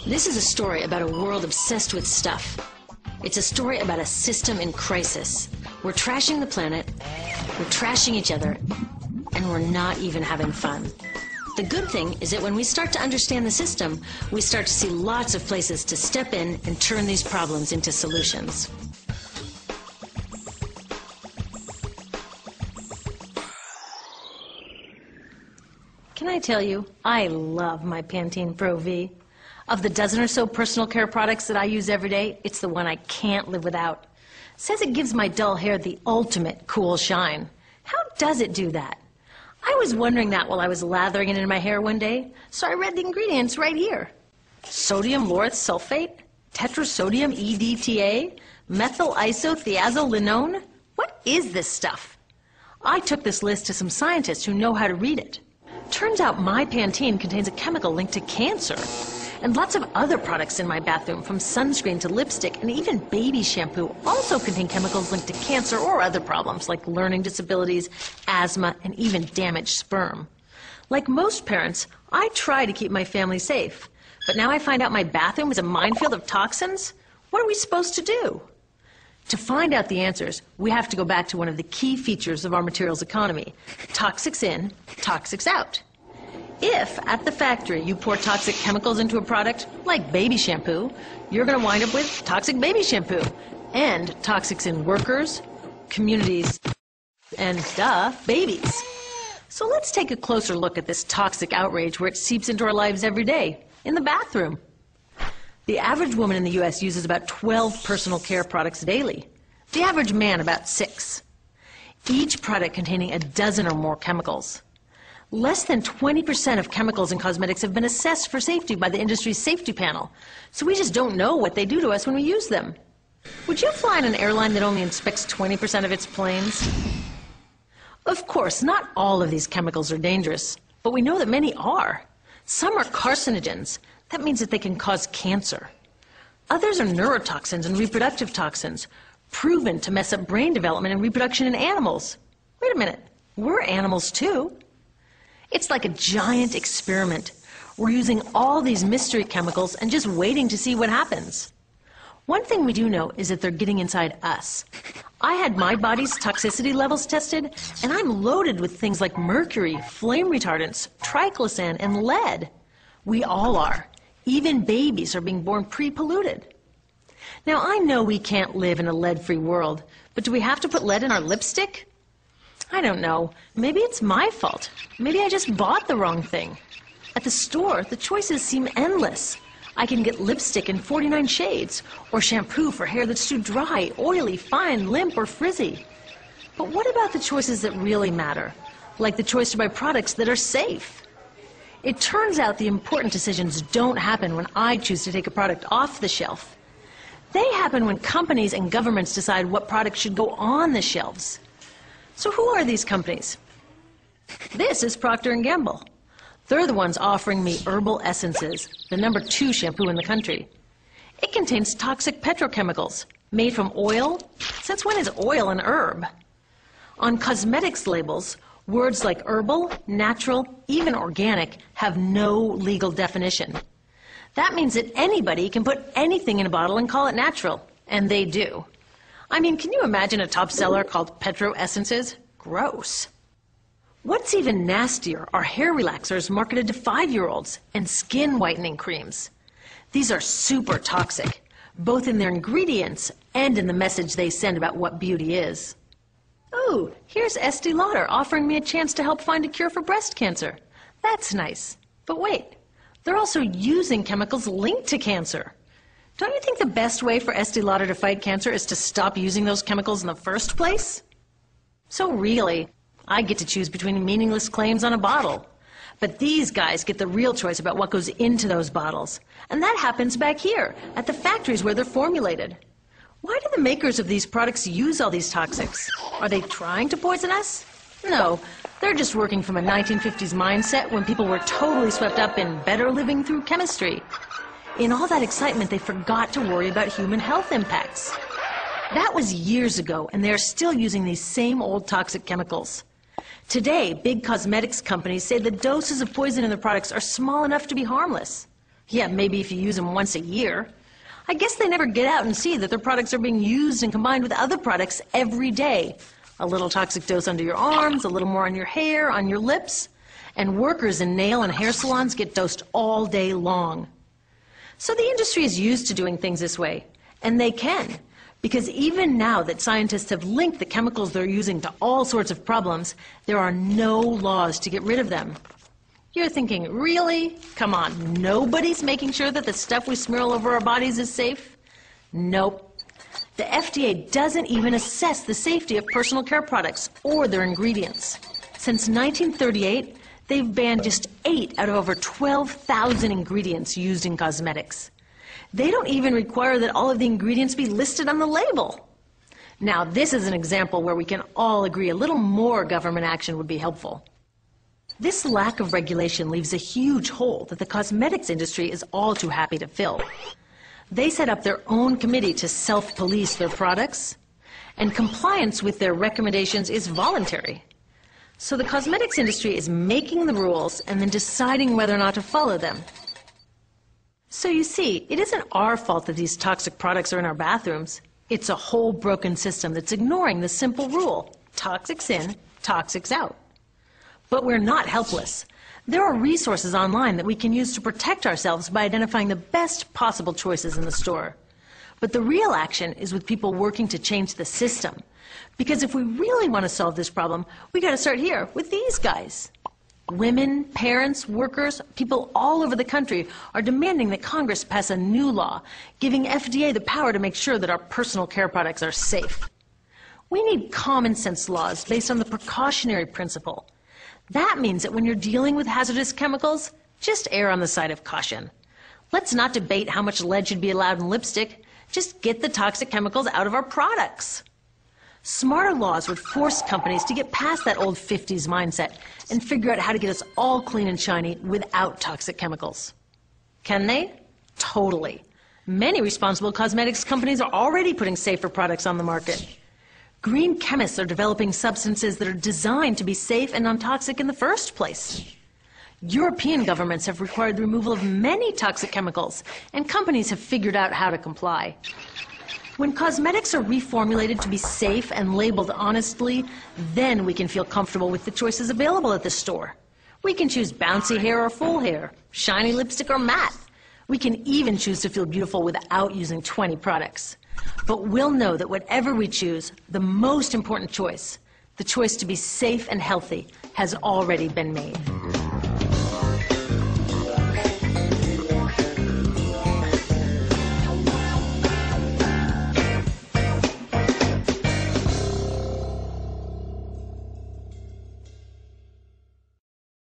This is a story about a world obsessed with stuff. It's a story about a system in crisis. We're trashing the planet, we're trashing each other, and we're not even having fun. The good thing is that when we start to understand the system, we start to see lots of places to step in and turn these problems into solutions. Can I tell you, I love my Pantene Pro V. Of the dozen or so personal care products that I use every day, it's the one I can't live without. It says it gives my dull hair the ultimate cool shine. How does it do that? I was wondering that while I was lathering it in my hair one day, so I read the ingredients right here. Sodium lauryl sulfate, tetrasodium EDTA, methyl isothiazolinone. What is this stuff? I took this list to some scientists who know how to read it. Turns out my Pantene contains a chemical linked to cancer. And lots of other products in my bathroom, from sunscreen to lipstick and even baby shampoo, also contain chemicals linked to cancer or other problems like learning disabilities, asthma, and even damaged sperm. Like most parents, I try to keep my family safe. But now I find out my bathroom is a minefield of toxins? What are we supposed to do? To find out the answers, we have to go back to one of the key features of our materials economy: toxics in, toxics out. If, at the factory, you pour toxic chemicals into a product, like baby shampoo, you're going to wind up with toxic baby shampoo, and toxics in workers, communities, and, babies. So let's take a closer look at this toxic outrage where it seeps into our lives every day, in the bathroom. The average woman in the U.S. uses about 12 personal care products daily. The average man about 6. Each product containing a dozen or more chemicals. Less than 20% of chemicals in cosmetics have been assessed for safety by the industry's safety panel, so we just don't know what they do to us when we use them. Would you fly on an airline that only inspects 20% of its planes? Of course, not all of these chemicals are dangerous, but we know that many are. Some are carcinogens. That means that they can cause cancer. Others are neurotoxins and reproductive toxins, proven to mess up brain development and reproduction in animals. Wait a minute, we're animals too. It's like a giant experiment. We're using all these mystery chemicals and just waiting to see what happens. One thing we do know is that they're getting inside us. I had my body's toxicity levels tested, and I'm loaded with things like mercury, flame retardants, triclosan, and lead. We all are. Even babies are being born pre-polluted. Now, I know we can't live in a lead-free world, but do we have to put lead in our lipstick? I don't know. Maybe it's my fault. Maybe I just bought the wrong thing. At the store, the choices seem endless. I can get lipstick in 49 shades, or shampoo for hair that's too dry, oily, fine, limp, or frizzy. But what about the choices that really matter, like the choice to buy products that are safe? It turns out the important decisions don't happen when I choose to take a product off the shelf. They happen when companies and governments decide what products should go on the shelves. So who are these companies? This is Procter & Gamble. They're the ones offering me Herbal Essences, the #2 shampoo in the country. It contains toxic petrochemicals, made from oil. Since when is oil an herb? On cosmetics labels, words like herbal, natural, even organic have no legal definition. That means that anybody can put anything in a bottle and call it natural, and they do. I mean, can you imagine a top seller called Petro Essences? Gross. What's even nastier are hair relaxers marketed to 5-year-olds and skin whitening creams. These are super toxic, both in their ingredients and in the message they send about what beauty is. Oh, here's Estee Lauder offering me a chance to help find a cure for breast cancer. That's nice. But wait, they're also using chemicals linked to cancer. Don't you think the best way for Estee Lauder to fight cancer is to stop using those chemicals in the first place? So really, I get to choose between meaningless claims on a bottle. But these guys get the real choice about what goes into those bottles. And that happens back here, at the factories where they're formulated. Why do the makers of these products use all these toxics? Are they trying to poison us? No, they're just working from a 1950s mindset when people were totally swept up in better living through chemistry. In all that excitement, they forgot to worry about human health impacts. That was years ago, and they're still using these same old toxic chemicals. Today, big cosmetics companies say the doses of poison in their products are small enough to be harmless. Yeah, maybe if you use them once a year. I guess they never get out and see that their products are being used and combined with other products every day. A little toxic dose under your arms, a little more on your hair, on your lips. And workers in nail and hair salons get dosed all day long. So the industry is used to doing things this way. And they can. Because even now that scientists have linked the chemicals they're using to all sorts of problems, there are no laws to get rid of them. You're thinking, really? Come on, nobody's making sure that the stuff we smear all over our bodies is safe? Nope. The FDA doesn't even assess the safety of personal care products or their ingredients. Since 1938, they've banned just 8 out of over 12,000 ingredients used in cosmetics. They don't even require that all of the ingredients be listed on the label. Now, this is an example where we can all agree a little more government action would be helpful. This lack of regulation leaves a huge hole that the cosmetics industry is all too happy to fill. They set up their own committee to self-police their products, and compliance with their recommendations is voluntary. So the cosmetics industry is making the rules and then deciding whether or not to follow them. So you see, it isn't our fault that these toxic products are in our bathrooms. It's a whole broken system that's ignoring the simple rule: toxics in, toxics out. But we're not helpless. There are resources online that we can use to protect ourselves by identifying the best possible choices in the store. But the real action is with people working to change the system. Because if we really want to solve this problem, we got to start here with these guys. Women, parents, workers, people all over the country are demanding that Congress pass a new law, giving FDA the power to make sure that our personal care products are safe. We need common sense laws based on the precautionary principle. That means that when you're dealing with hazardous chemicals, just err on the side of caution. Let's not debate how much lead should be allowed in lipstick. Just get the toxic chemicals out of our products. Smarter laws would force companies to get past that old 50s mindset and figure out how to get us all clean and shiny without toxic chemicals. Can they? Totally. Many responsible cosmetics companies are already putting safer products on the market. Green chemists are developing substances that are designed to be safe and non-toxic in the first place. European governments have required the removal of many toxic chemicals, and companies have figured out how to comply. When cosmetics are reformulated to be safe and labeled honestly, then we can feel comfortable with the choices available at the store. We can choose bouncy hair or full hair, shiny lipstick or matte. We can even choose to feel beautiful without using 20 products. But we'll know that whatever we choose, the most important choice, the choice to be safe and healthy, has already been made.